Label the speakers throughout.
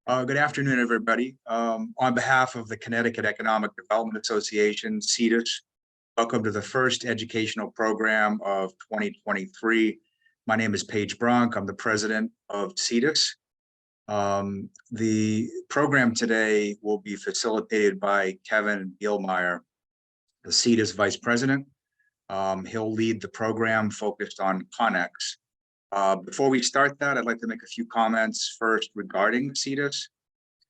Speaker 1: Good afternoon, everybody. On behalf of the Connecticut Economic Development Association, CEDAS, welcome to the first educational program of 2023. My name is Paige Bronk. I'm the president of CEDAS. The program today will be facilitated by Kevin Gilmeyer, the CEDAS vice president. He'll lead the program focused on CONNEX. Before we start that, I'd like to make a few comments first regarding CEDAS.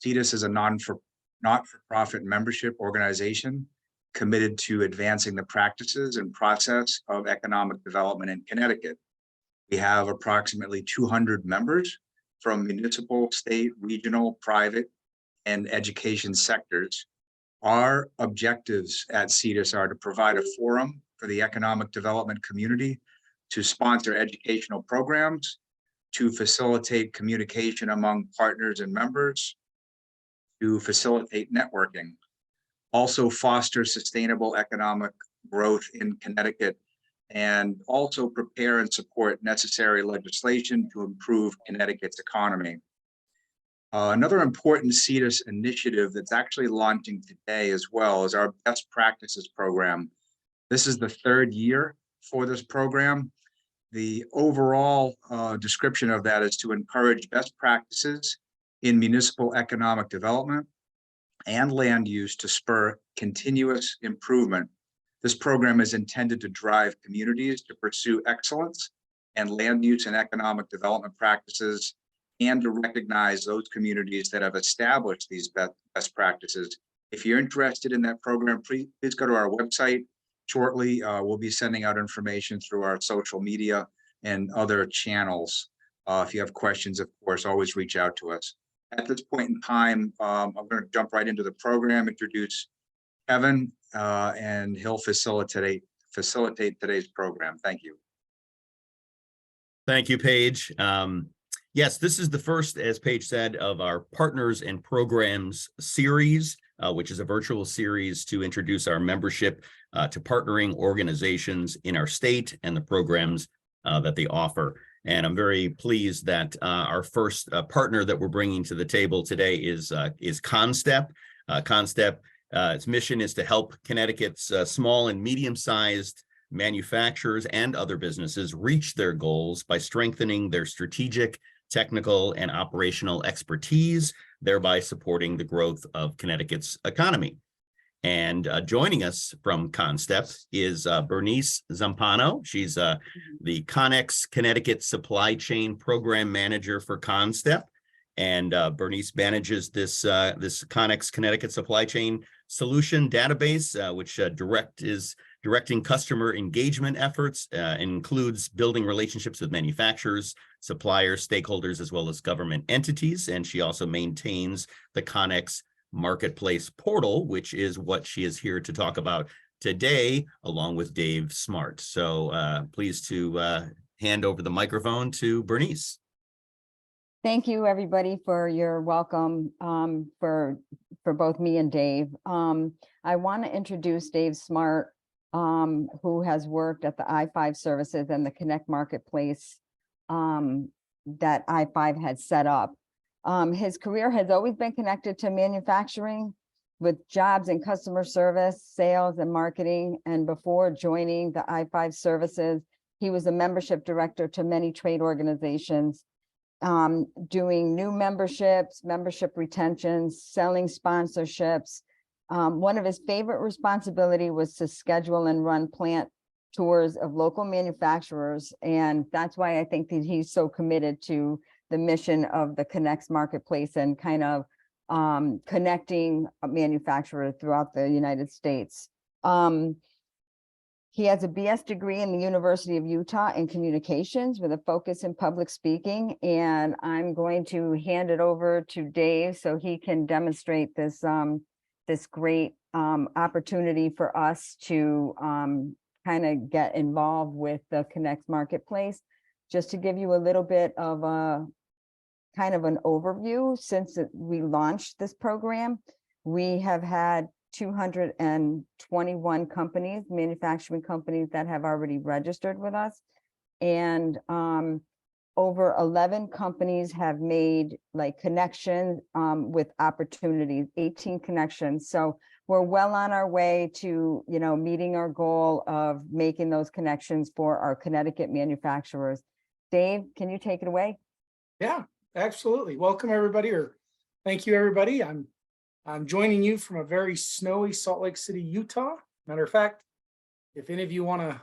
Speaker 1: CEDAS is a not-for-profit membership organization committed to advancing the practices and process of economic development in Connecticut. We have approximately 200 members from municipal, state, regional, private, and education sectors. Our objectives at CEDAS are to provide a forum for the economic development community to sponsor educational programs, to facilitate communication among partners and members, to facilitate networking, also foster sustainable economic growth in Connecticut, and also prepare and support necessary legislation to improve Connecticut's economy. Another important CEDAS initiative that's actually launching today as well is our best practices program. This is the third year for this program. The overall description of that is to encourage best practices in municipal economic development and land use to spur continuous improvement. This program is intended to drive communities to pursue excellence and land use and economic development practices, and to recognize those communities that have established these best practices. If you're interested in that program, please go to our website. Shortly, we'll be sending out information through our social media and other channels. If you have questions, of course, always reach out to us. At this point in time, I'm going to jump right into the program, introduce Kevin, and he'll facilitate today's program. Thank you.
Speaker 2: Thank you, Paige. Yes, this is the first, as Paige said, of our Partners and Programs series, which is a virtual series to introduce our membership to partnering organizations in our state and the programs that they offer. And I'm very pleased that our first partner that we're bringing to the table today is CONNSTEP. CONNSTEP, its mission is to help Connecticut's small and medium-sized manufacturers and other businesses reach their goals by strengthening their strategic, technical, and operational expertise, thereby supporting the growth of Connecticut's economy. And joining us from CONNSTEP is Bernice Zampano. She's the CONNEX Connecticut Supply Chain Program Manager for CONNSTEP. And Bernice manages this CONNEX Connecticut Supply Chain Solution Database, which is directing customer engagement efforts, includes building relationships with manufacturers, suppliers, stakeholders, as well as government entities. And she also maintains the CONNEX Marketplace portal, which is what she is here to talk about today, along with Dave Smart. So pleased to hand over the microphone to Bernice.
Speaker 3: Thank you, everybody, for your welcome for both me and Dave. I want to introduce Dave Smart, who has worked at the I-5 services and the CONNEX Marketplace that I-5 had set up. His career has always been connected to manufacturing, with jobs in customer service, sales, and marketing. And before joining the I-5 services, he was a membership director to many trade organizations, doing new memberships, membership retentions, selling sponsorships. One of his favorite responsibility was to schedule and run plant tours of local manufacturers. And that's why I think that he's so committed to the mission of the CONNEX Marketplace and kind of connecting manufacturers throughout the United States. He has a BS degree in the University of Utah in communications with a focus in public speaking. And I'm going to hand it over to Dave so he can demonstrate this, this great opportunity for us to kind of get involved with the CONNEX Marketplace. Just to give you a little bit of a kind of an overview, since we launched this program, we have had 221 companies, manufacturing companies, that have already registered with us. And over 11 companies have made like connections with opportunities, 18 connections. So we're well on our way to, meeting our goal of making those connections for our Connecticut manufacturers. Dave, can you take it away?
Speaker 4: Yeah, absolutely. Welcome everybody, or thank you everybody. I'm joining you from a very snowy Salt Lake City, Utah. Matter of fact, if any of you want to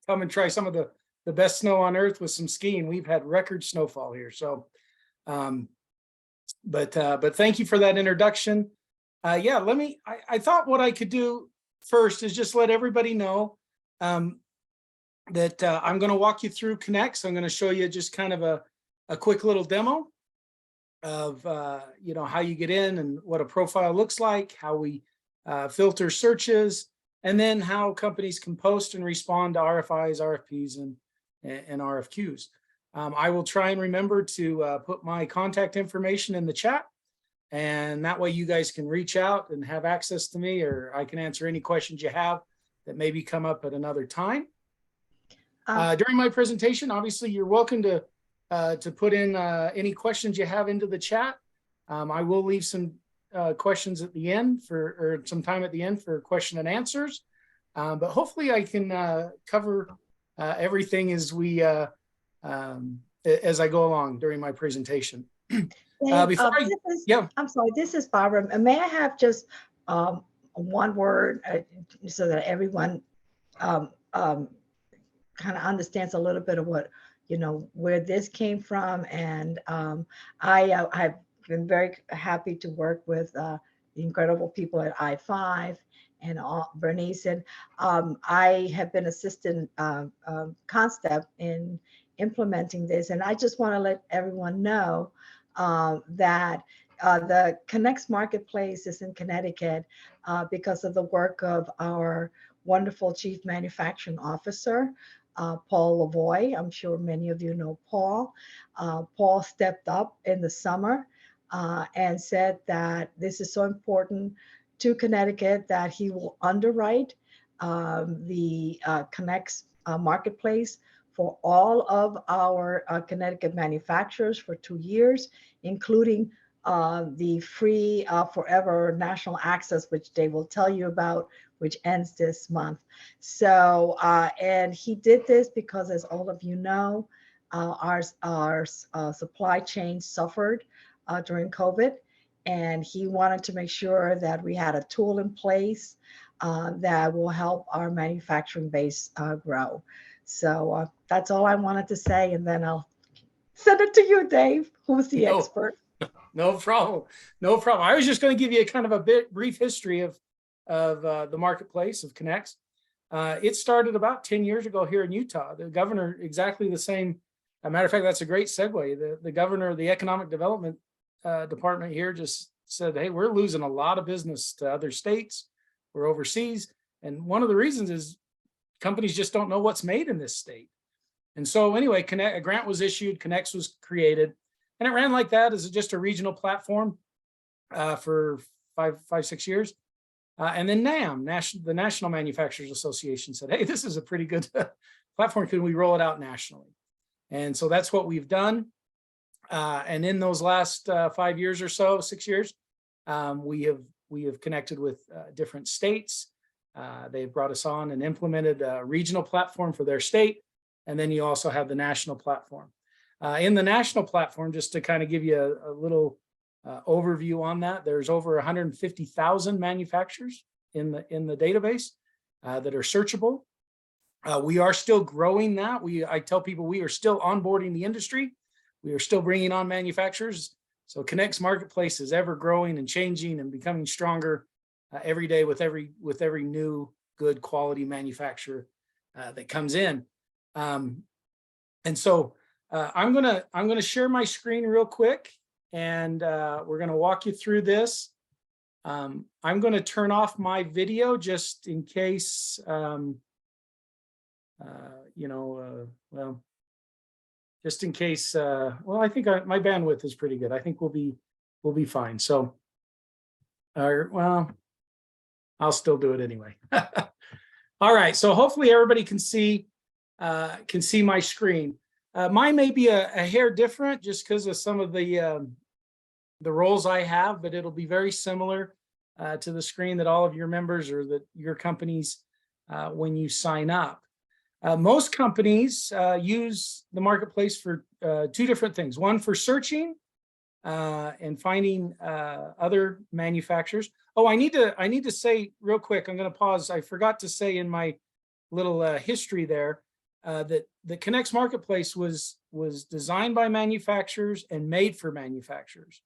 Speaker 4: come and try some of the best snow on earth with some skiing, we've had record snowfall here. So, but thank you for that introduction. Yeah, I thought what I could do first is just let everybody know that I'm going to walk you through CONNEX. I'm going to show you just kind of a quick little demo of, how you get in and what a profile looks like, how we filter searches, and then how companies can post and respond to RFIs, RFPs, and RFQs. I will try and remember to put my contact information in the chat, and that way you guys can reach out and have access to me, or I can answer any questions you have that maybe come up at another time. During my presentation, obviously you're welcome to put in any questions you have into the chat. I will leave some questions at the end or some time at the end for question and answers. But hopefully I can cover everything as I go along during my presentation.
Speaker 5: I'm sorry, this is Barbara. May I have just one word so that everyone kind of understands a little bit of what, where this came from. And I've been very happy to work with the incredible people at I5 and Bernice. And I have been assistant CONNSTEP in implementing this. And I just want to let everyone know that the CONNEX Marketplace is in Connecticut because of the work of our wonderful Chief Manufacturing Officer, Paul Lavoie. I'm sure many of you know Paul. Paul stepped up in the summer and said that this is so important to Connecticut that he will underwrite the CONNEX Marketplace for all of our Connecticut manufacturers for 2 years, including the free forever national access, which they will tell you about, which ends this month. So, and he did this because, as all of you know, our supply chain suffered during COVID, and he wanted to make sure that we had a tool in place that will help our manufacturing base grow. So that's all I wanted to say, and then I'll send it to you, Dave, who's the expert.
Speaker 4: No problem. No problem. I was just going to give you a kind of a brief history of the marketplace of CONNEX. It started about 10 years ago here in Utah. The governor, exactly the same. As a matter of fact, that's a great segue. The governor of the economic development department here just said, hey, we're losing a lot of business to other states. We're overseas. And one of the reasons is companies just don't know what's made in this state. And so anyway, a grant was issued, CONNEX was created, and it ran like that as just a regional platform for 6 years. And then NAM, the National Manufacturers Association, said, hey, this is a pretty good platform. Can we roll it out nationally? And so that's what we've done. And in those last 5 years or so, 6 years, we have connected with different states. They've brought us on and implemented a regional platform for their state. And then you also have the national platform. In the national platform, just to kind of give you a little overview on that, there's over 150,000 manufacturers in the database that are searchable. We are still growing that. I tell people we are still onboarding the industry. We are still bringing on manufacturers. So CONNEX Marketplace is ever growing and changing and becoming stronger every day with every new good quality manufacturer that comes in. And so I'm gonna share my screen real quick, and we're gonna walk you through this. I'm gonna turn off my video just in case, well, just in case. Well, I think my bandwidth is pretty good. I think we'll be fine. So, well, I'll still do it anyway. All right. So hopefully everybody can see my screen. Mine may be a hair different just because of some of the roles I have, but it'll be very similar to the screen that all of your members or that your companies when you sign up. Most companies use the marketplace for two different things. One for searching and finding other manufacturers. Oh, I need to say real quick, I'm going to pause. I forgot to say in my little history there that the CONNEX Marketplace was designed by manufacturers and made for manufacturers.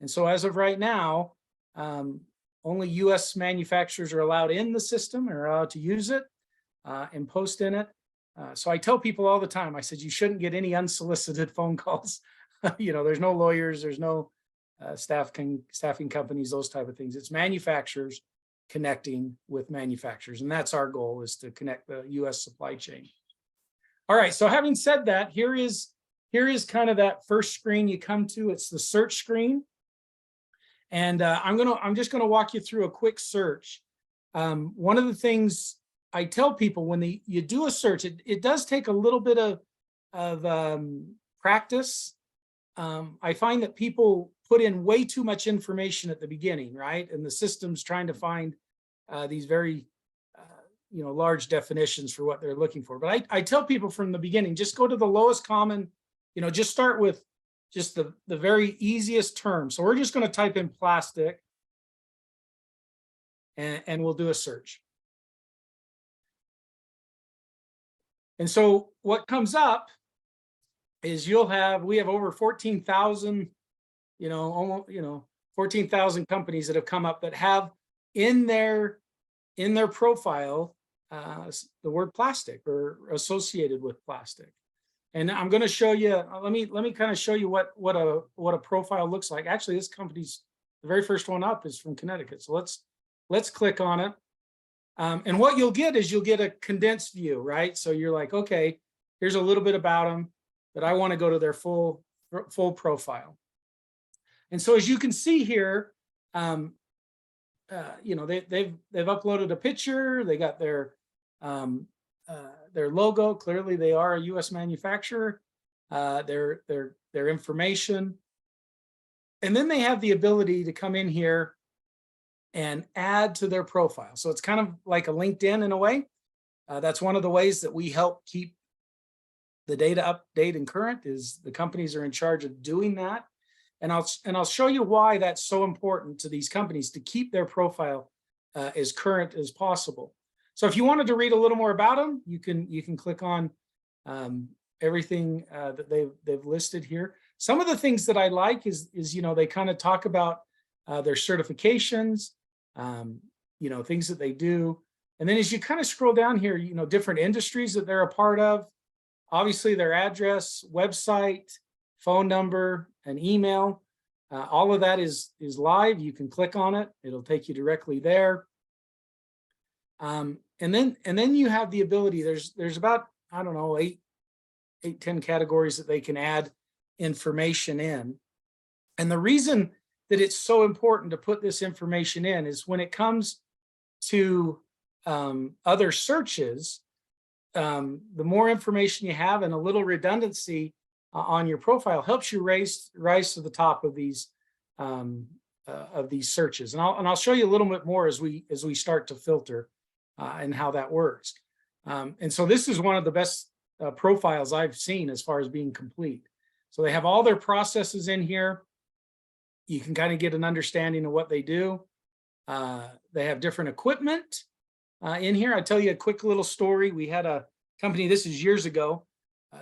Speaker 4: And so as of right now, only US manufacturers are allowed in the system, are allowed to use it and post in it. So I tell people all the time, I said, you shouldn't get any unsolicited phone calls. You know, there's no lawyers, there's no staffing companies, those type of things. It's manufacturers connecting with manufacturers. And that's our goal, is to connect the US supply chain. All right, so having said that, here is kind of that first screen you come to. It's the search screen. And I'm just gonna walk you through a quick search. One of the things I tell people when you do a search, it does take a little bit of practice. I find that people put in way too much information at the beginning, right? And the system's trying to find these very large definitions for what they're looking for. But I tell people from the beginning, just go to the lowest common, just start with just the very easiest term. So we're just going to type in plastic and we'll do a search. And so what comes up is we have over 14,000, almost, 14,000 companies that have come up that have in their profile the word plastic or associated with plastic. And I'm going to show you, let me kind of show you what a profile looks like. Actually, this company's, the very first one up is from Connecticut. So let's click on it. And what you'll get is you'll get a condensed view, right? So you're like, okay, here's a little bit about them, but I want to go to their full profile. And so as you can see here, they've uploaded a picture. They got their logo. Clearly, they are a U.S. manufacturer. Their information, and then they have the ability to come in here and add to their profile. So it's kind of like a LinkedIn in a way. That's one of the ways that we help keep the data updated and current, is the companies are in charge of doing that. And I'll show you why that's so important to these companies to keep their profile as current as possible. So if you wanted to read a little more about them, you can click on everything that they've listed here. Some of the things that I like is they kind of talk about their certifications, things that they do. And then as you kind of scroll down here, different industries that they're a part of, obviously their address, website, phone number, and email. All of that is live. You can click on it. It'll take you directly there. And then you have the ability, there's about, I don't know, 10 categories that they can add information in. And the reason that it's so important to put this information in is when it comes to other searches, the more information you have and a little redundancy on your profile helps you rise to the top of these searches. And I'll show you a little bit more as we start to filter and how that works. And so this is one of the best profiles I've seen as far as being complete. So they have all their processes in here. You can kind of get an understanding of what they do. They have different equipment in here. I'll tell you a quick little story. We had a company, this is years ago,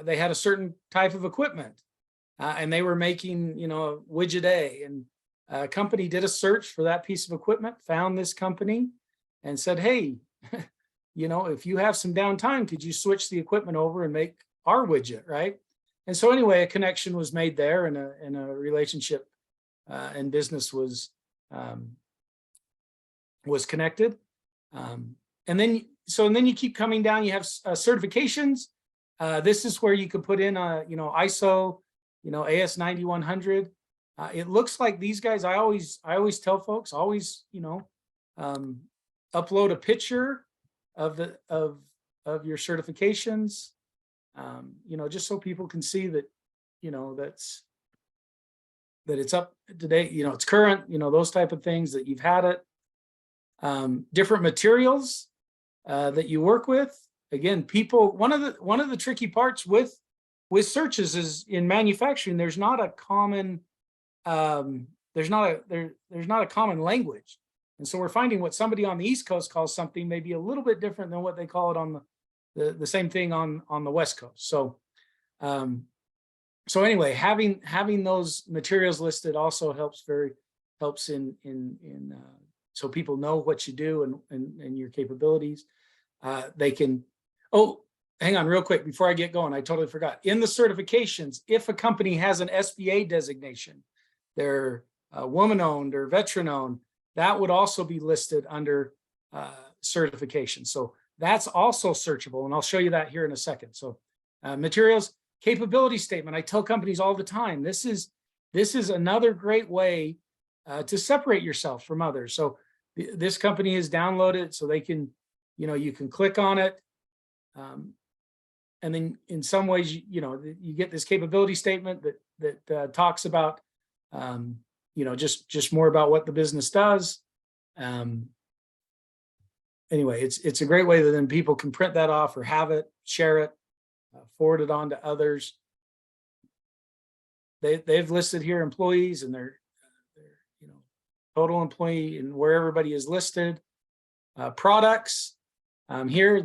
Speaker 4: they had a certain type of equipment and they were making, a widget A, and a company did a search for that piece of equipment, found this company and said, hey, if you have some downtime, could you switch the equipment over and make our widget, right? And so anyway, a connection was made there, and a relationship and business was connected. And then you keep coming down. You have certifications. This is where you could put in ISO, AS 9100. It looks like these guys. I always tell folks, always upload a picture of your certifications. You know, just so people can see that, you know, that it's up to date, you know, it's current, you know, those type of things, that you've had it. Different materials that you work with. Again, people, one of the tricky parts with searches is in manufacturing, there's not a common there's not a common language. And so we're finding what somebody on the East Coast calls something may be a little bit different than what they call it on the same thing on the West Coast. So so anyway, having those materials listed also helps in so people know what you do and your capabilities. They can, oh, hang on real quick before I get going. I totally forgot. In the certifications, if a company has an SBA designation, they're woman-owned or veteran-owned, that would also be listed under certification. So that's also searchable, and I'll show you that here in a second. So materials, capability statement. I tell companies all the time, this is another great way to separate yourself from others. So this company has downloaded it so they can, you know, you can click on it. And then in some ways, you know, you get this capability statement that talks about, you know, just more about what the business does. Anyway, it's a great way that then people can print that off or have it, share it, forward it on to others. They've listed here employees and their you know, total employee and where everybody is listed. Products here,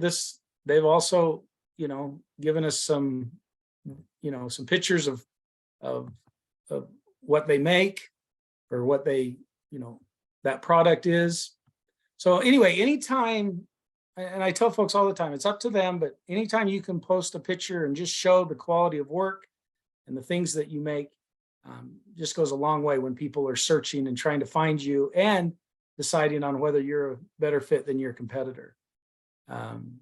Speaker 4: they've also, you know, given us some, you know, some pictures of what they make or what they, you know, that product is. So anyway, anytime, and I tell folks all the time, it's up to them, but anytime you can post a picture and just show the quality of work and the things that you make, just goes a long way when people are searching and trying to find you and deciding on whether you're a better fit than your competitor. And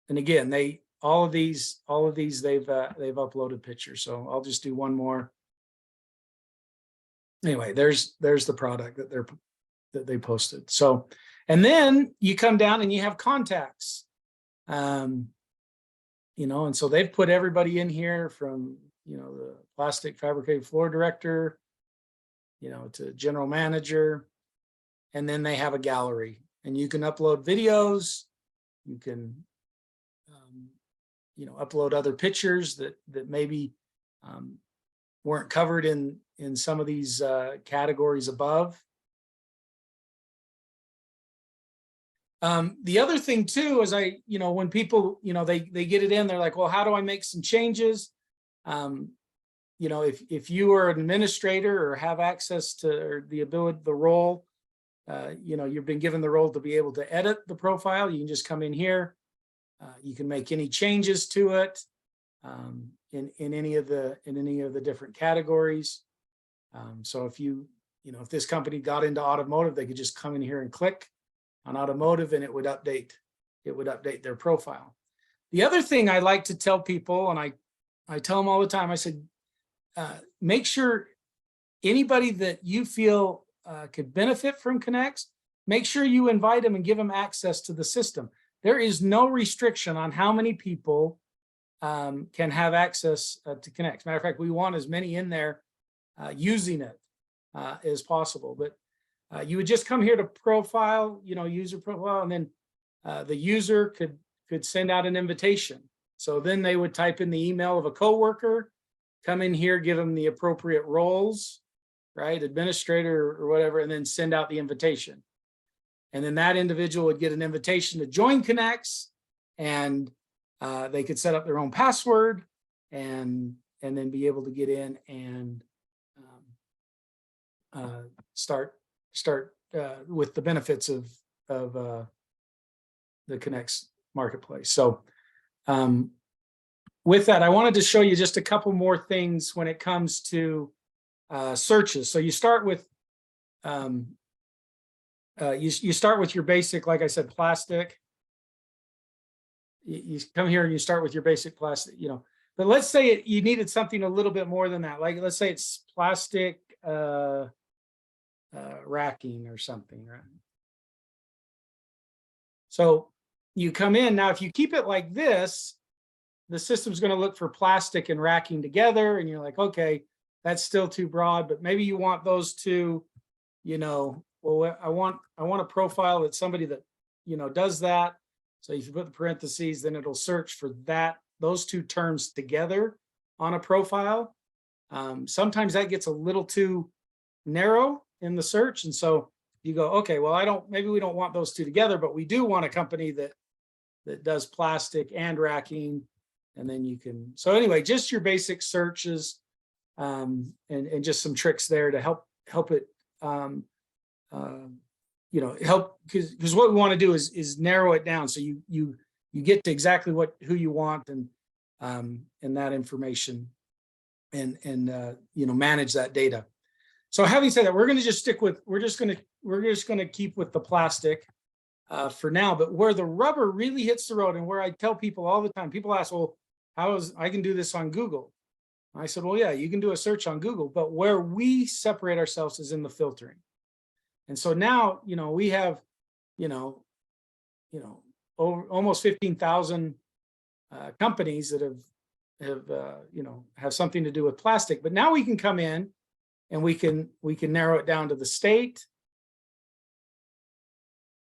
Speaker 4: again, all of these they've uploaded pictures. So I'll just do one more. Anyway, there's the product that they posted. So, and then you come down and you have contacts, you know, and so they've put everybody in here from, you know, the plastic fabricated floor director, you know, to general manager, and then they have a gallery, and you can upload videos, you can, you know, upload other pictures that maybe weren't covered in some of these categories above. The other thing too is you know, when people, you know, they get it in, they're like, well, how do I make some changes? You know, if you are an administrator or have access to or the ability, the role, you know, you've been given the role to be able to edit the profile, you can just come in here. You can make any changes to it in any of the different categories. So if you know, if this company got into automotive, they could just come in here and click on automotive, and it would update their profile. The other thing I like to tell people, and I tell them all the time, I said, make sure anybody that you feel could benefit from CONNEX, make sure you invite them and give them access to the system. There is no restriction on how many people can have access to CONNEX. Matter of fact, we want as many in there using it as possible. But you would just come here to profile, you know, user profile, and then the user could send out an invitation. So then they would type in the email of a coworker, come in here, give them the appropriate roles, right, administrator or whatever, and then send out the invitation. And then that individual would get an invitation to join CONNEX, and they could set up their own password and then be able to get in and start with the benefits of the CONNEX Marketplace. So with that, I wanted to show you just a couple more things when it comes to searches. So you start with you start with your basic, like I said, plastic. You come here and you start with your basic plastic, you know, but let's say you needed something a little bit more than that. Like, let's say it's plastic racking or something, right? So you come in now, if you keep it like this, the system's going to look for plastic and racking together, and you're like, okay, that's still too broad, but maybe you want those two, you know, well, I want a profile that's somebody that, you know, does that. So if you put the parentheses, then it'll search for those two terms together on a profile. Sometimes that gets a little too narrow in the search. And so you go, okay, well, maybe we don't want those two together, but we do want a company that does plastic and racking. And then you can, so anyway, just your basic searches, and just some tricks there to help it, you know, help, because what we want to do is narrow it down. So you get to exactly who you want, and that information, and you know, manage that data. So having said that, we're going to just we're just going to keep with the plastic for now. But where the rubber really hits the road, and where I tell people all the time, people ask, well, I can do this on Google? I said, well, yeah, you can do a search on Google, but where we separate ourselves is in the filtering. And so now, you know, we have, you know, over almost 15,000 companies that have you know, have something to do with plastic. But now we can come in and we can narrow it down to the state.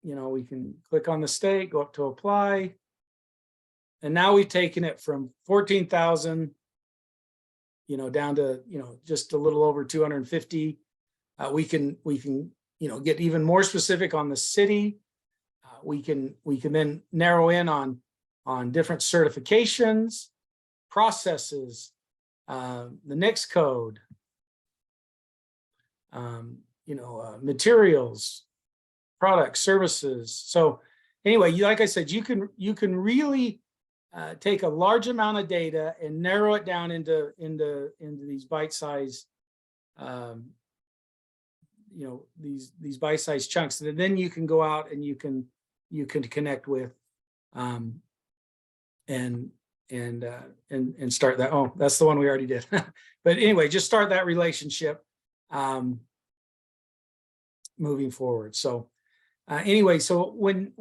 Speaker 4: You know, we can click on the state, go up to apply. And now we've taken it from 14,000, you know, down to, you know, just a little over 250. We can, you know, get even more specific on the city. We can then narrow in on different certifications, processes, the NICS code, you know, materials, products, services. So anyway, like I said, you can really take a large amount of data and narrow it down into these bite-sized, you know, these bite-sized chunks, and then you can go out and you can connect with, and start that. Oh, that's the one we already did. But anyway, just start that relationship moving forward. So anyway, so when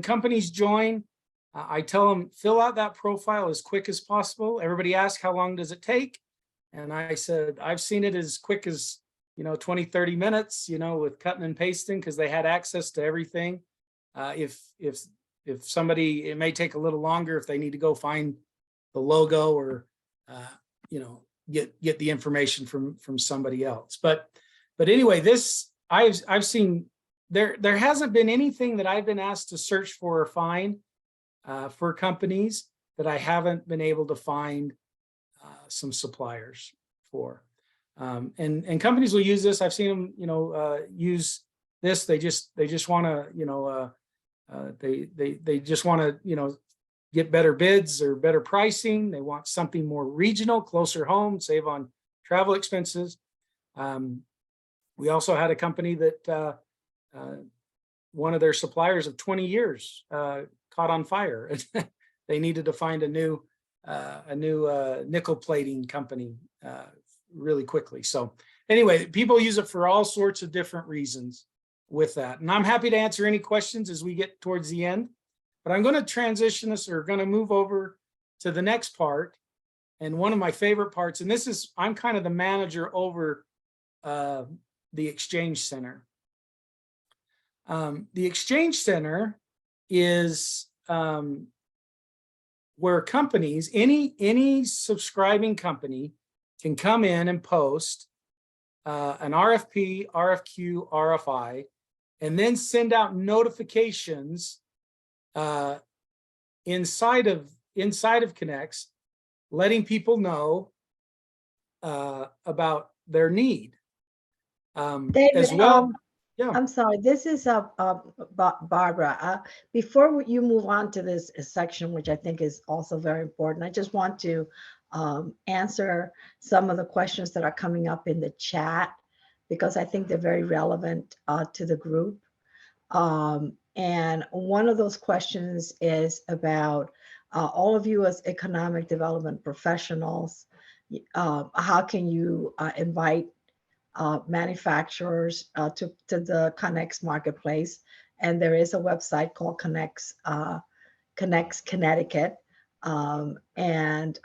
Speaker 4: companies join, I tell them, fill out that profile as quick as possible. Everybody asks, how long does it take? And I said, I've seen it as quick as, you know, 20, 30 minutes, you know, with cutting and pasting, because they had access to everything. If somebody, it may take a little longer if they need to go find the logo or, you know, get the information from somebody else. But anyway, this, I've seen, there hasn't been anything that I've been asked to search for or find for companies that I haven't been able to find some suppliers for. And companies will use this. I've seen them, you know, use this. They just want to, you know, they just want to, you know, get better bids or better pricing. They want something more regional, closer home, save on travel expenses. We also had a company that one of their suppliers of 20 years caught on fire. They needed to find a new nickel plating company really quickly. So anyway, people use it for all sorts of different reasons with that. And I'm happy to answer any questions as we get towards the end, but I'm going to transition us, or going to move over to the next part. And one of my favorite parts, and this is, I'm kind of the manager over the Exchange Center. The Exchange Center is where companies, any subscribing company can come in and post an RFP, RFQ, RFI, and then send out notifications inside of CONNEX, letting people know about their need.
Speaker 5: David,
Speaker 4: as well. Yeah.
Speaker 5: I'm sorry, this is Barbara. Before you move on to this section, which I think is also very important, I just want to answer some of the questions that are coming up in the chat, because I think they're very relevant to the group. And one of those questions is about all of you as economic development professionals. How can you invite manufacturers to the CONNEX Marketplace? And there is a website called CONNEX Connecticut. and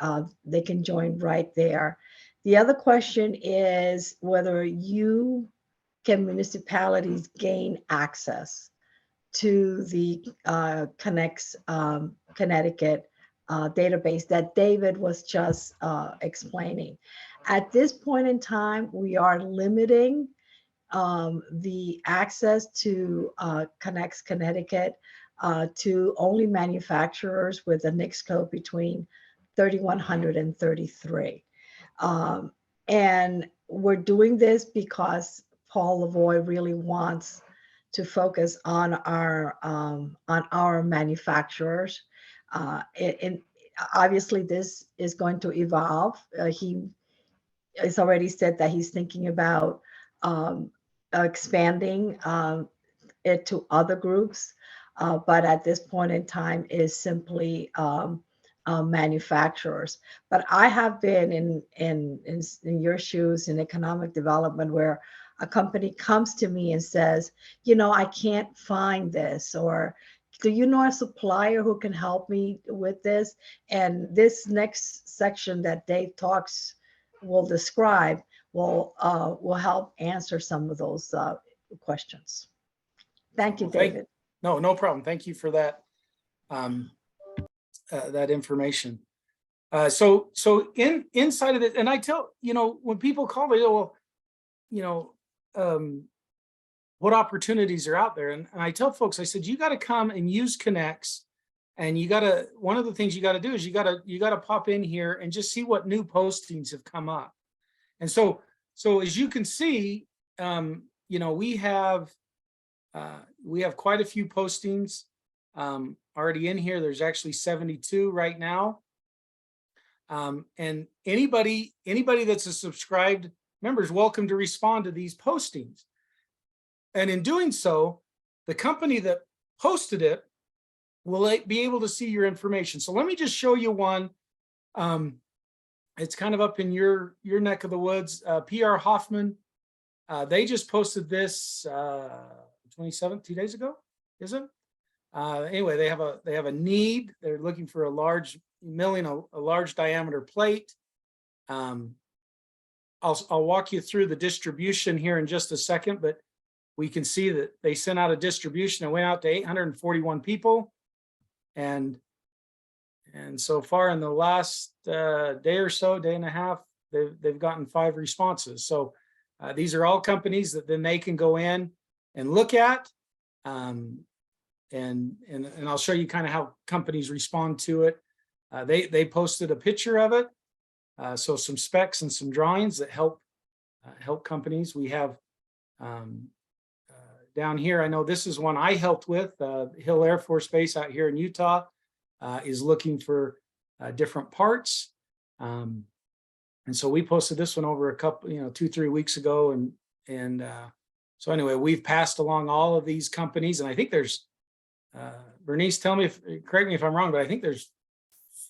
Speaker 5: they can join right there. The other question is whether municipalities gain access to the CONNEX Connecticut database that David was just explaining. At this point in time, we are limiting the access to CONNEX Connecticut to only manufacturers with a NICS code between 3100 and 33. And we're doing this because Paul Lavoie really wants to focus on our manufacturers. And obviously this is going to evolve. He has already said that he's thinking about expanding it to other groups, but at this point in time is simply manufacturers. But I have been in your shoes in economic development, where a company comes to me and says, I can't find this, or do you know a supplier who can help me with this? And this next section that Dave will describe will help answer some of those questions. Thank you, David.
Speaker 4: No problem. Thank you for that that information. So inside of it, and I tell, when people call me, what opportunities are out there? And I tell folks, I said, you got to come and use CONNEX, and one of the things you got to do is you got to pop in here and just see what new postings have come up. And so as you can see, we have quite a few postings already in here. There's actually 72 right now. And anybody that's a subscribed member is welcome to respond to these postings. And in doing so, the company that posted it will be able to see your information. So let me just show you one. It's kind of up in your neck of the woods. PR Hoffman, they just posted this 27th, 2 days ago, is it? Anyway, they have a need. They're looking for a large diameter plate. I'll walk you through the distribution here in just a second, but we can see that they sent out a distribution that went out to 841 people. And so far in the last day or so, day and a half, they've gotten 5 responses. So these are all companies that then they can go in and look at. And I'll show you kind of how companies respond to it. They posted a picture of it. So some specs and some drawings that help companies. We have down here, I know this is one I helped with. Hill Air Force Base out here in Utah is looking for different parts. And so we posted this one over a couple, 2-3 weeks ago. And so anyway, we've passed along all of these companies, and I think there's, Bernice, correct me if I'm wrong, but I think there's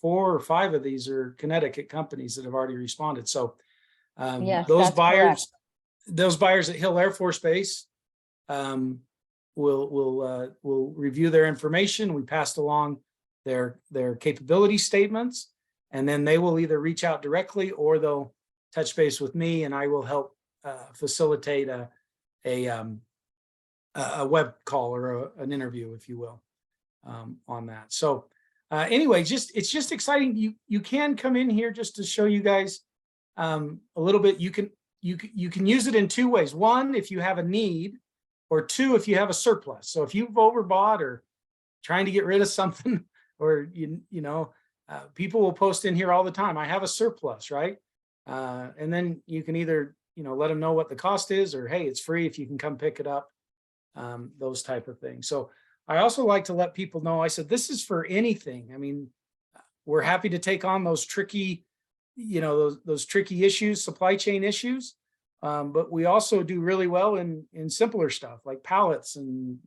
Speaker 4: 4 or 5 of these are Connecticut companies that have already responded. So
Speaker 3: yes,
Speaker 4: those buyers at Hill Air Force Base will review their information. We passed along their capability statements, and then they will either reach out directly or they'll touch base with me, and I will help facilitate a web call or an interview, if you will, on that. So anyway, it's just exciting. You can come in here just to show you guys a little bit. You can use it in 2 ways. 1, if you have a need, or 2, if you have a surplus. So if you've overbought or trying to get rid of something, or people will post in here all the time, I have a surplus, right? And then you can either let them know what the cost is, or hey, it's free if you can come pick it up, those type of things. So I also like to let people know, I said, this is for anything. I mean, we're happy to take on those tricky, those tricky issues, supply chain issues. But we also do really well in simpler stuff like pallets and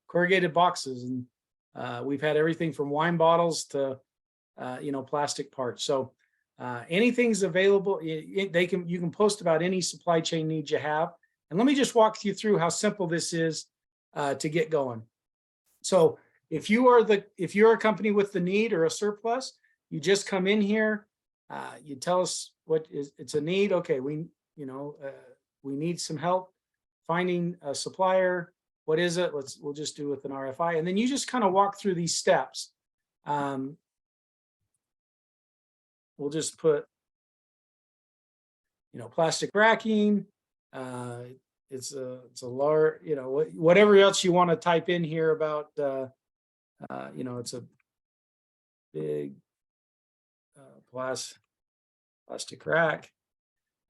Speaker 4: corrugated boxes. And we've had everything from wine bottles to, plastic parts. So anything's available. You can post about any supply chain needs you have. And let me just walk you through how simple this is to get going. So if you're a company with the need or a surplus, you just come in here, you tell us what is, it's a need. Okay, we need some help finding a supplier. What is it? We'll just do with an RFI. And then you just kind of walk through these steps. We'll just put, plastic racking. It's a large, whatever else you want to type in here about, it's a big plastic rack.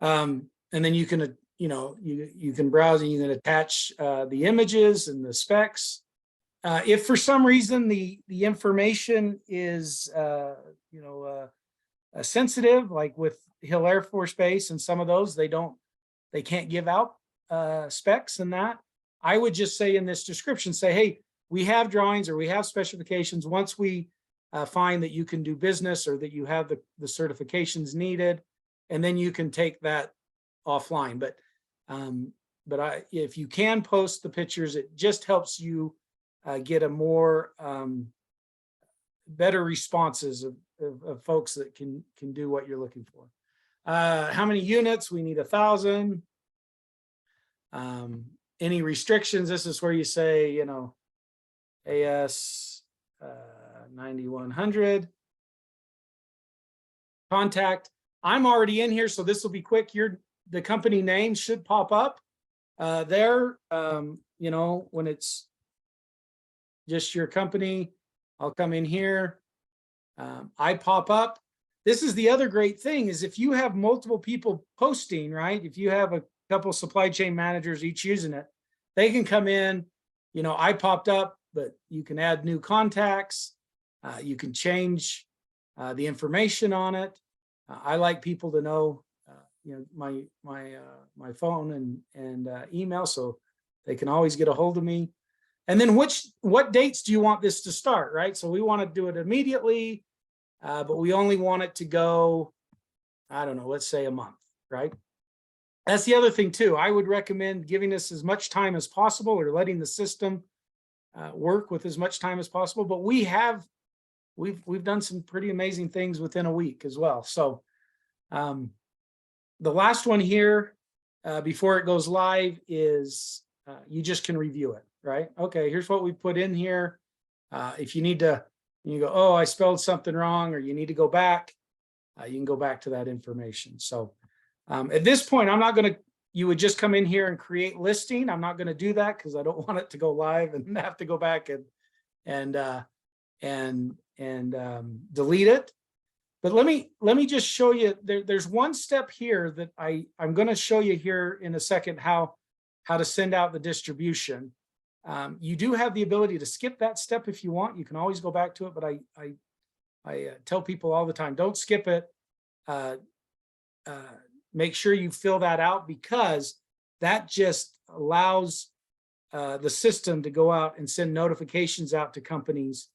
Speaker 4: And then you can, you can browse and you can attach the images and the specs. If for some reason the information is, sensitive, like with Hill Air Force Base and some of those, they can't give out specs and that. I would just say in this description, say, hey, we have drawings or we have specifications. Once we find that you can do business or that you have the certifications needed, and then you can take that offline. But if you can post the pictures, it just helps you get a more better responses of folks that can do what you're looking for. How many units? We need 1,000. Any restrictions? This is where you say, AS 9100. Contact. I'm already in here, so this will be quick. The company name should pop up there. When it's just your company, I'll come in here. I pop up. This is the other great thing is if you have multiple people posting, right? If you have a couple supply chain managers each using it, they can come in, I popped up, but you can add new contacts. You can change the information on it. I like people to know, my phone and email, so they can always get a hold of me. And then what dates do you want this to start, right? So we want to do it immediately, but we only want it to go, I don't know, let's say a month, right? That's the other thing too. I would recommend giving us as much time as possible or letting the system work with as much time as possible. But we've done some pretty amazing things within a week as well. So the last one here before it goes live is you just can review it, right? Okay, here's what we put in here. If you need to, you go, oh, I spelled something wrong, or you need to go back, you can go back to that information. So at this point, you would just come in here and create listing. I'm not going to do that because I don't want it to go live and have to go back and delete it. But let me just show you, there's one step here that I'm going to show you here in a second, how to send out the distribution. You do have the ability to skip that step if you want. You can always go back to it, but I tell people all the time, don't skip it. Make sure you fill that out, because that just allows the system to go out and send notifications out to companies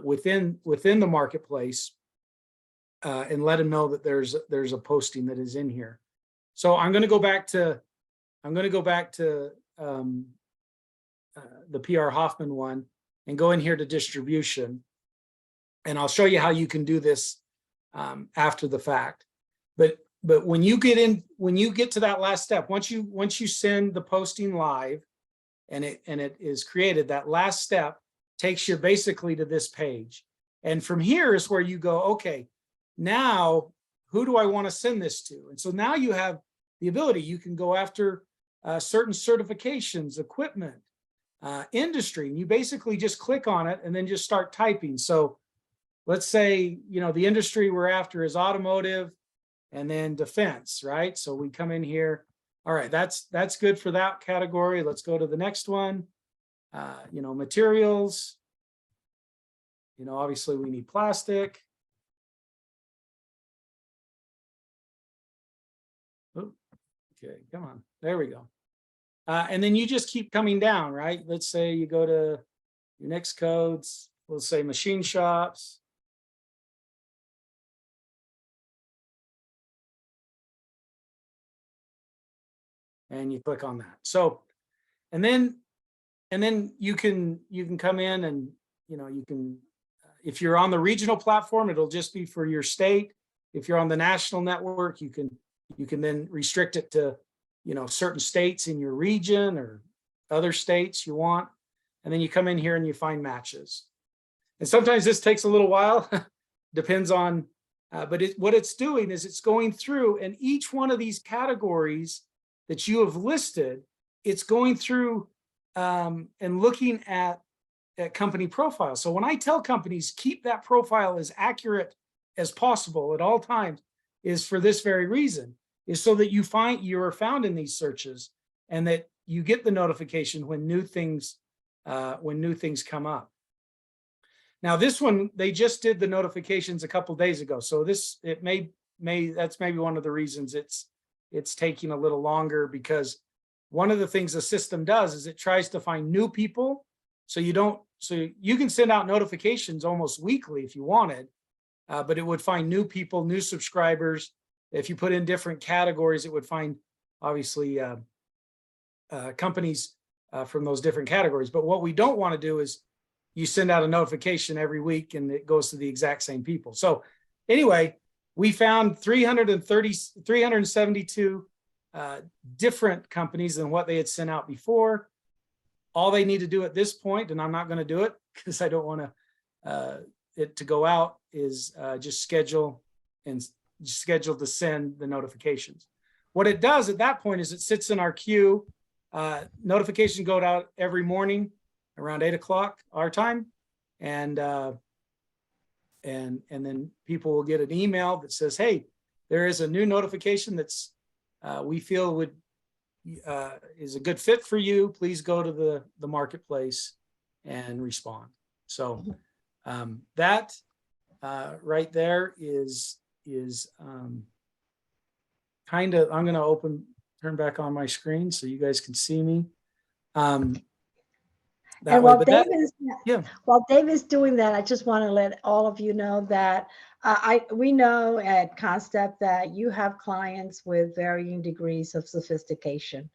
Speaker 4: within the marketplace and let them know that there's a posting that is in here. So I'm going to go back to the PR Hoffman one and go in here to distribution, and I'll show you how you can do this after the fact. But when you get to that last step, once you send the posting live and it is created, that last step takes you basically to this page. And from here is where you go, okay, now who do I want to send this to? And so now you have the ability, you can go after certain certifications, equipment, industry, and you basically just click on it and then just start typing. So let's say, the industry we're after is automotive and then defense, right? So we come in here. All right, that's good for that category. Let's go to the next one. Materials. Obviously we need plastic. Oh, okay, come on. There we go. And then you just keep coming down, right? Let's say you go to your next codes. We'll say machine shops. And you click on that. So, and then you can come in you can, if you're on the regional platform, it'll just be for your state. If you're on the national network, you can then restrict it to, certain states in your region or other states you want. And then you come in here and you find matches. And sometimes this takes a little while, depends on, but what it's doing is it's going through, and each one of these categories that you have listed, it's going through and looking at company profiles. So when I tell companies, keep that profile as accurate as possible at all times, is for this very reason, is so that you are found in these searches and that you get the notification when new things come up. Now this one, they just did the notifications a couple days ago. So that's maybe one of the reasons it's taking a little longer, because one of the things the system does is it tries to find new people. So you can send out notifications almost weekly if you wanted, but it would find new people, new subscribers. If you put in different categories, it would find obviously companies from those different categories. But what we don't want to do is you send out a notification every week and it goes to the exact same people. So anyway, we found 372 different companies than what they had sent out before. All they need to do at this point, and I'm not going to do it because I don't want it to go out, is just schedule to send the notifications. What it does at that point is it sits in our queue. Notifications go out every morning around 8 o'clock our time, and then people will get an email that says, "Hey, there is a new notification that's we feel is a good fit for you. Please go to the marketplace and respond." So that right there is kind of, I'm going to turn back on my screen so you guys can see me.
Speaker 5: And while David's doing that, I just want to let all of you know that we know at CONNSTEP that you have clients with varying degrees of sophistication,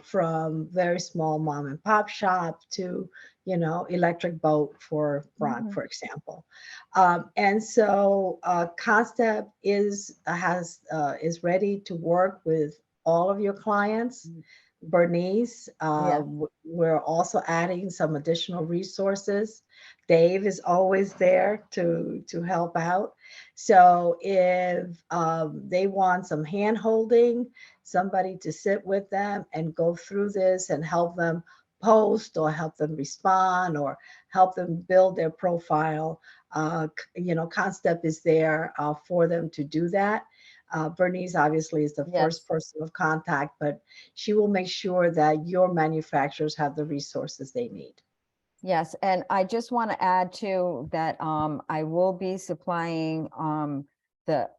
Speaker 5: from very small mom and pop shop to, electric boat for Ron, for example. And so CONNSTEP is ready to work with all of your clients. Bernice, we're also adding some additional resources. Dave is always there to help out. So if they want some hand holding, somebody to sit with them and go through this and help them post or help them respond or help them build their profile, CONNSTEP is there for them to do that. Bernice obviously is the first person of contact, but she will make sure that your manufacturers have the resources they need.
Speaker 3: Yes, and I just want to add too that I will be supplying the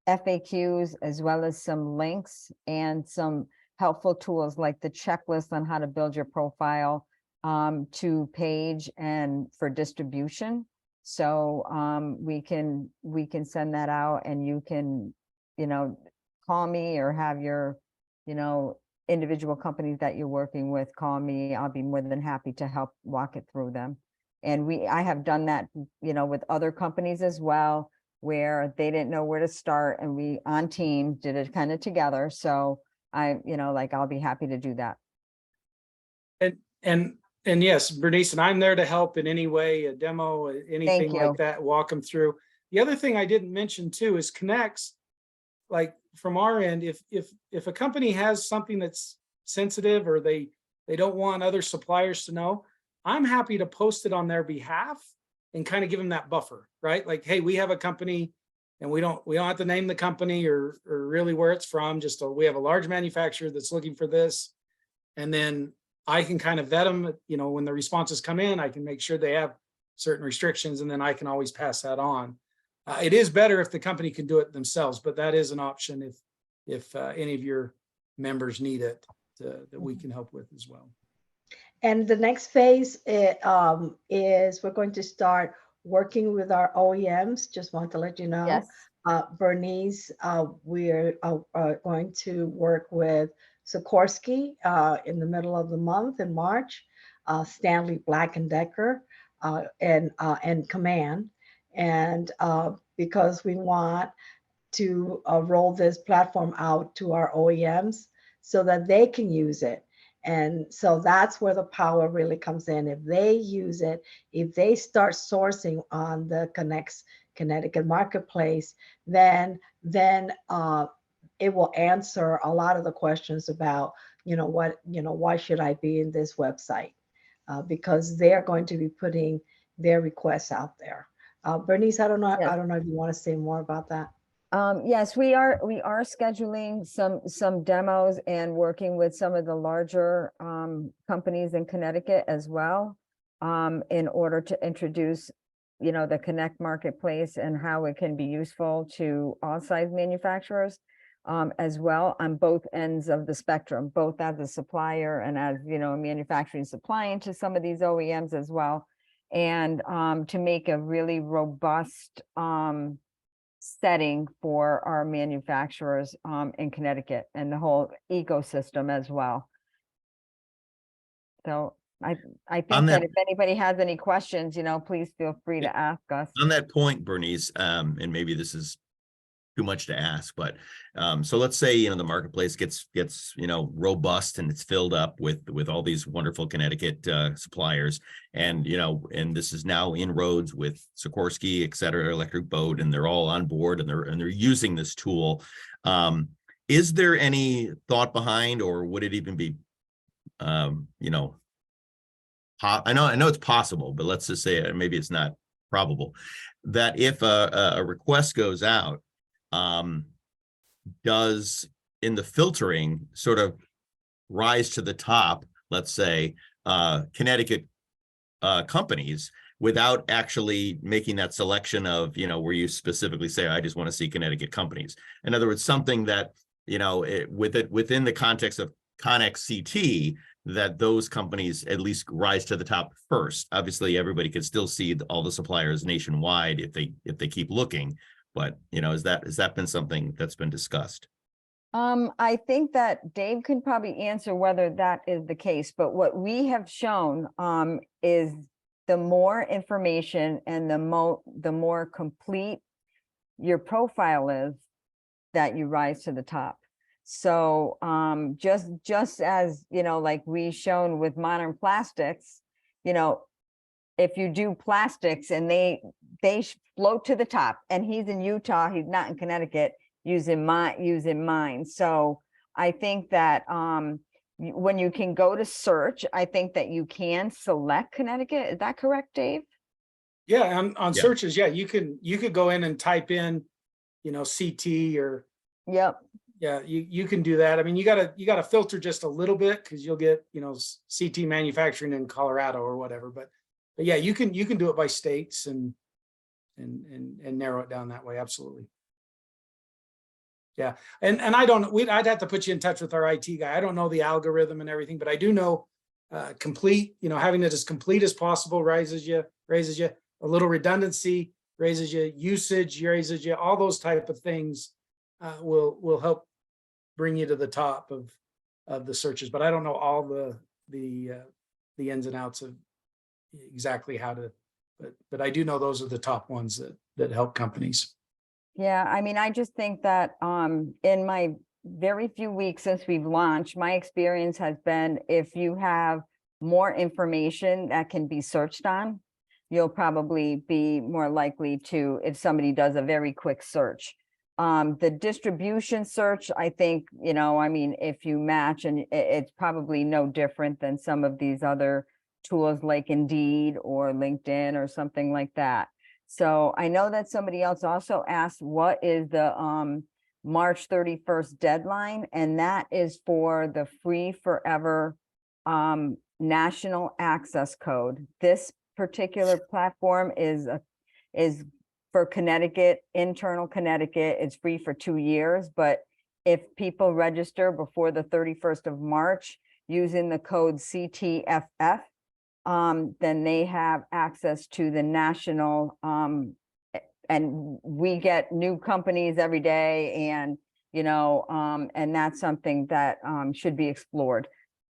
Speaker 3: FAQs as well as some links and some helpful tools like the checklist on how to build your profile to Paige and for distribution. So we can send that out, and you can call me or have your individual companies that you're working with call me. I'll be more than happy to help walk it through them. And I have done that with other companies as well, where they didn't know where to start, and we on team did it kind of together. So I'll be happy to do that.
Speaker 4: And yes, Bernice, and I'm there to help in any way, a demo, anything like that, walk them through. The other thing I didn't mention too is CONNEX. Like from our end, if a company has something that's sensitive or they don't want other suppliers to know, I'm happy to post it on their behalf and kind of give them that buffer, right? Like, hey, we have a company and we don't have to name the company or really where it's from. We have a large manufacturer that's looking for this. And then I can kind of vet them, when the responses come in, I can make sure they have certain restrictions, and then I can always pass that on. It is better if the company can do it themselves, but that is an option if any of your members need it that we can help with as well.
Speaker 5: And the next phase is we're going to start working with our OEMs. Just want to let you know.
Speaker 3: Yes.
Speaker 5: Bernice, we're going to work with Sikorsky in the middle of the month in March, Stanley Black & Decker and command, and because we want to roll this platform out to our OEMs so that they can use it. And so that's where the power really comes in. If they use it, if they start sourcing on the CONNEX Connecticut Marketplace, then it will answer a lot of the questions about, why should I be in this website? Because they're going to be putting their requests out there. Bernice, I don't know if you want to say more about that.
Speaker 3: Yes, we are scheduling some demos and working with some of the larger companies in Connecticut as well, in order to introduce, the CONNEX Marketplace and how it can be useful to all size manufacturers, as well on both ends of the spectrum, both as a supplier and as, manufacturing supplying to some of these OEMs as well, and to make a really robust setting for our manufacturers in Connecticut and the whole ecosystem as well. So I think that if anybody has any questions, please feel free to ask us.
Speaker 2: On that point, Bernice, and maybe this is too much to ask, but so let's say the marketplace gets robust and it's filled up with all these wonderful Connecticut suppliers, and and this is now inroads with Sikorsky, et cetera, Electric Boat, and they're all on board and they're using this tool. Is there any thought behind, or would it even be I know it's possible, but let's just say maybe it's not probable, that if a request goes out, does in the filtering sort of rise to the top, let's say, Connecticut companies, without actually making that selection of, where you specifically say, I just want to see Connecticut companies. In other words, something that, within the context of CONNEX CT, that those companies at least rise to the top first. Obviously, everybody could still see all the suppliers nationwide if they keep looking. But, has that been something that's been discussed?
Speaker 3: I think that Dave can probably answer whether that is the case, but what we have shown is the more information and the more complete your profile is, that you rise to the top. So just as, like we shown with Modern Plastics, if you do plastics and they float to the top, and he's in Utah, he's not in Connecticut, using mine. So I think that when you can go to search, I think that you can select Connecticut. Is that correct, Dave?
Speaker 4: Yeah, on searches, yeah, you could go in and type in, CT or
Speaker 3: yep.
Speaker 4: Yeah, you can do that. I mean, you gotta filter just a little bit, because you'll get, CT manufacturing in Colorado or whatever. But yeah, you can do it by states and narrow it down that way. Absolutely. Yeah, and I'd have to put you in touch with our IT guy. I don't know the algorithm and everything, but I do know complete, having it as complete as possible raises you a little redundancy, raises you usage, raises you all those type of things will help bring you to the top of the searches. But I don't know all the ins and outs of exactly how to, but I do know those are the top ones that help companies.
Speaker 3: Yeah, I mean, I just think that in my very few weeks since we've launched, my experience has been, if you have more information that can be searched on, you'll probably be more likely to, if somebody does a very quick search. The distribution search, I think, I mean, if you match, and it's probably no different than some of these other tools like Indeed or LinkedIn or something like that. So I know that somebody else also asked, what is the March 31st deadline? And that is for the free forever national access code. This particular platform is for Connecticut, internal Connecticut. It's free for 2 years, but if people register before the 31st of March using the code CTFF, then they have access to the national, and we get new companies every day, and and that's something that should be explored.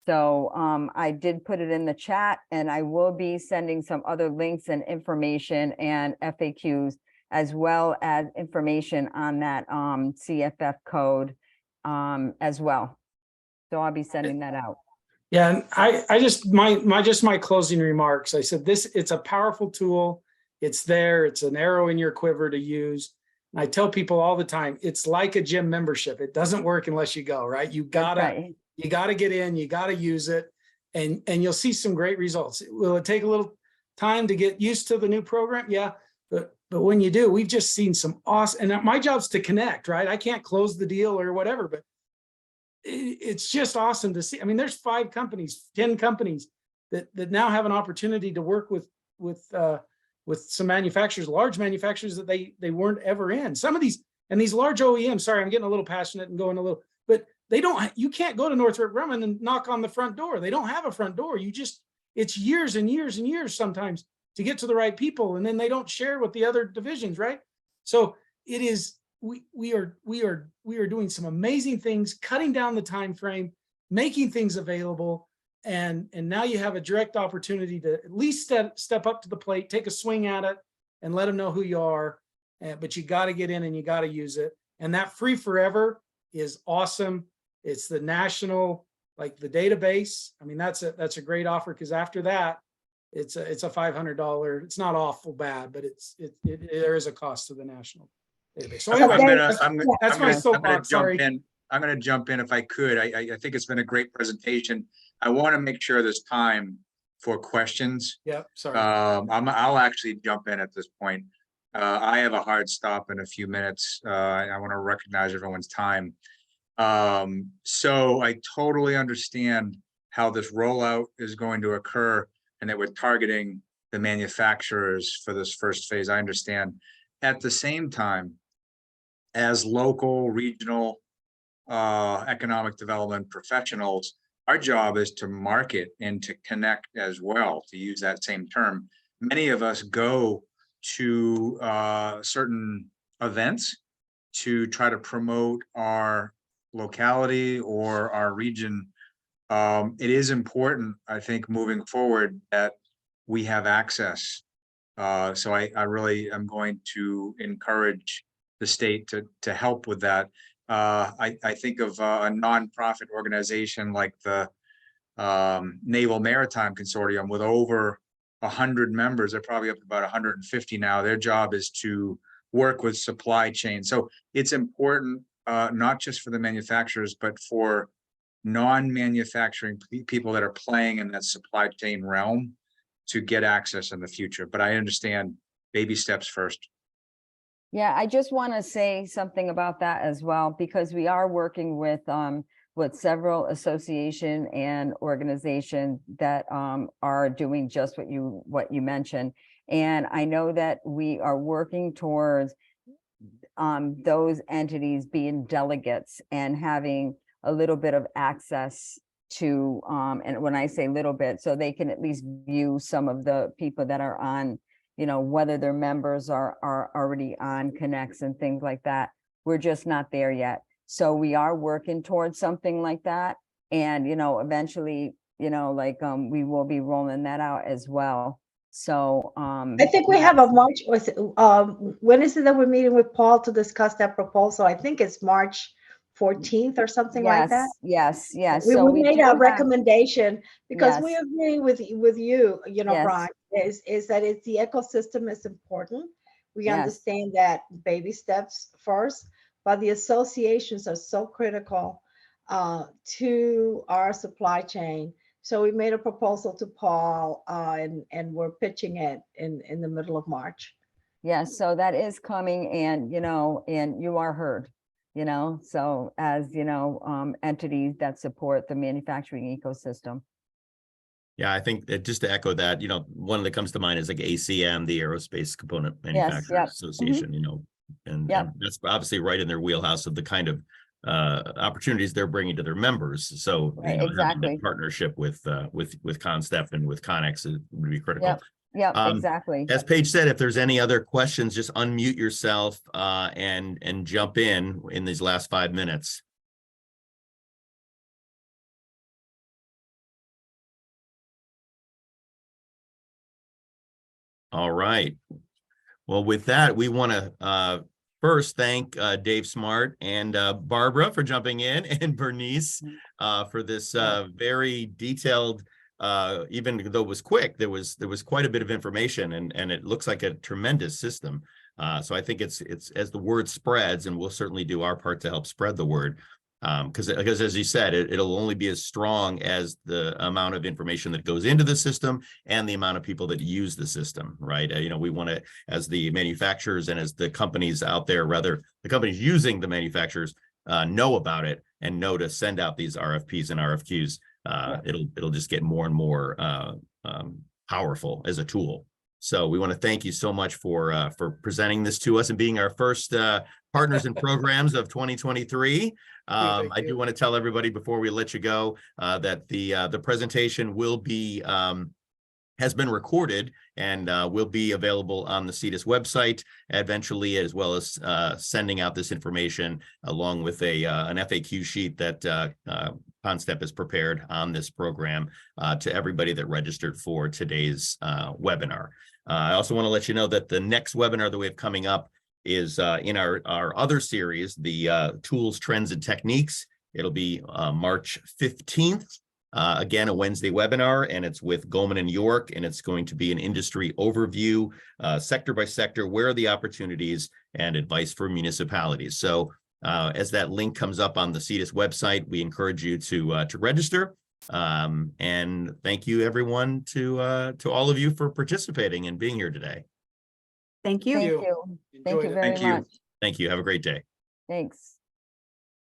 Speaker 3: So I did put it in the chat, and I will be sending some other links and information and FAQs, as well as information on that CFF code as well. So I'll be sending that out.
Speaker 4: Yeah, and I just my closing remarks. I said it's a powerful tool. It's there. It's an arrow in your quiver to use. And I tell people all the time, it's like a gym membership. It doesn't work unless you go, right? You gotta get in, you gotta use it, and you'll see some great results. Will it take a little time to get used to the new program? Yeah, but when you do, we've just seen some awesome, and my job's to connect, right? I can't close the deal or whatever, but it's just awesome to see. I mean, there's 5 companies, 10 companies that now have an opportunity to work with some manufacturers, large manufacturers that they weren't ever in. Some of these large OEMs, sorry, I'm getting a little passionate and going a little, but you can't go to Northrop Grumman and knock on the front door. They don't have a front door. It's years and years and years sometimes to get to the right people. And then they don't share with the other divisions, right? So it is, we are doing some amazing things, cutting down the time frame, making things available. And now you have a direct opportunity to at least step up to the plate, take a swing at it, and let them know who you are. But you got to get in and you got to use it. And that free forever is awesome. It's the national, like the database. I mean, that's a great offer, because after that, it's a $500. It's not awful bad, but there is a cost to the national database. So anyway, that's my soapbox. Sorry.
Speaker 1: I'm going to jump in if I could. I think it's been a great presentation. I want to make sure there's time for questions.
Speaker 4: Yeah, sorry.
Speaker 1: I'll actually jump in at this point. I have a hard stop in a few minutes. I want to recognize everyone's time. So I totally understand how this rollout is going to occur, and that we're targeting the manufacturers for this first phase. I understand. At the same time, as local, regional, economic development professionals, our job is to market and to connect as well, to use that same term. Many of us go to certain events to try to promote our locality or our region. It is important, I think, moving forward, that we have access. So I really am going to encourage the state to help with that. I think of a nonprofit organization like the Naval Maritime Consortium with over 100 members. They're probably up to about 150 now. Their job is to work with supply chain. So it's important, not just for the manufacturers, but for non-manufacturing people that are playing in that supply chain realm to get access in the future. But I understand baby steps first.
Speaker 3: Yeah, I just want to say something about that as well, because we are working with several association and organizations that are doing just what you mentioned. And I know that we are working towards those entities being delegates and having a little bit of access to, and when I say little bit, so they can at least view some of the people that are on, you know, whether their members are already on CONNEX and things like that. We're just not there yet. So we are working towards something like that. And, you know, eventually, you know, like we will be rolling that out as well. So
Speaker 5: I think we have a March, when is it that we're meeting with Paul to discuss that proposal? I think it's March 14th or something like that.
Speaker 3: Yes.
Speaker 5: We made a recommendation because we agree with you, you know, Brian, is that the ecosystem is important. We understand that baby steps first, but the associations are so critical to our supply chain. So we made a proposal to Paul and we're pitching it in the middle of March.
Speaker 3: Yes, so that is coming, and, you know, and you are heard. You know, so as you know, entities that support the manufacturing ecosystem.
Speaker 2: Yeah, I think that just to echo that, you know, one that comes to mind is like ACM, the Aerospace Component Manufacturers Association, you know, and that's obviously right in their wheelhouse of the kind of opportunities they're bringing to their members. So you know, having that partnership with CONNSTEP and with CONNEX would be critical.
Speaker 3: Yeah, exactly.
Speaker 2: As Paige said, if there's any other questions, just unmute yourself and jump in these last 5 minutes. All right. Well, with that, we want to first thank Dave Smart and Barbara for jumping in, and Bernice for this very detailed, even though it was quick, there was quite a bit of information, and it looks like a tremendous system. So I think it's as the word spreads, and we'll certainly do our part to help spread the word. Because as you said, it'll only be as strong as the amount of information that goes into the system and the amount of people that use the system, right? You know, we want to, as the manufacturers and as the companies out there, rather the companies using the manufacturers know about it and know to send out these RFPs and RFQs. It'll just get more and more powerful as a tool. So we want to thank you so much for presenting this to us and being our first partners and programs of 2023. I do want to tell everybody before we let you go that the presentation will be has been recorded and will be available on the CEDAS website eventually, as well as sending out this information along with an FAQ sheet that CONNSTEP has prepared on this program to everybody that registered for today's webinar. I also want to let you know that the next webinar that we have coming up is in our other series, the Tools, Trends, and Techniques. It'll be March 15th. Again, a Wednesday webinar, and it's with Goldman and York, and it's going to be an industry overview, sector by sector, where are the opportunities, and advice for municipalities. So as that link comes up on the CEDAS website, we encourage you to register. And thank you, everyone, to all of you for participating and being here today.
Speaker 6: Thank you.
Speaker 3: Thank you. Thank you very much.
Speaker 2: Thank you. Have a great day.
Speaker 3: Thanks.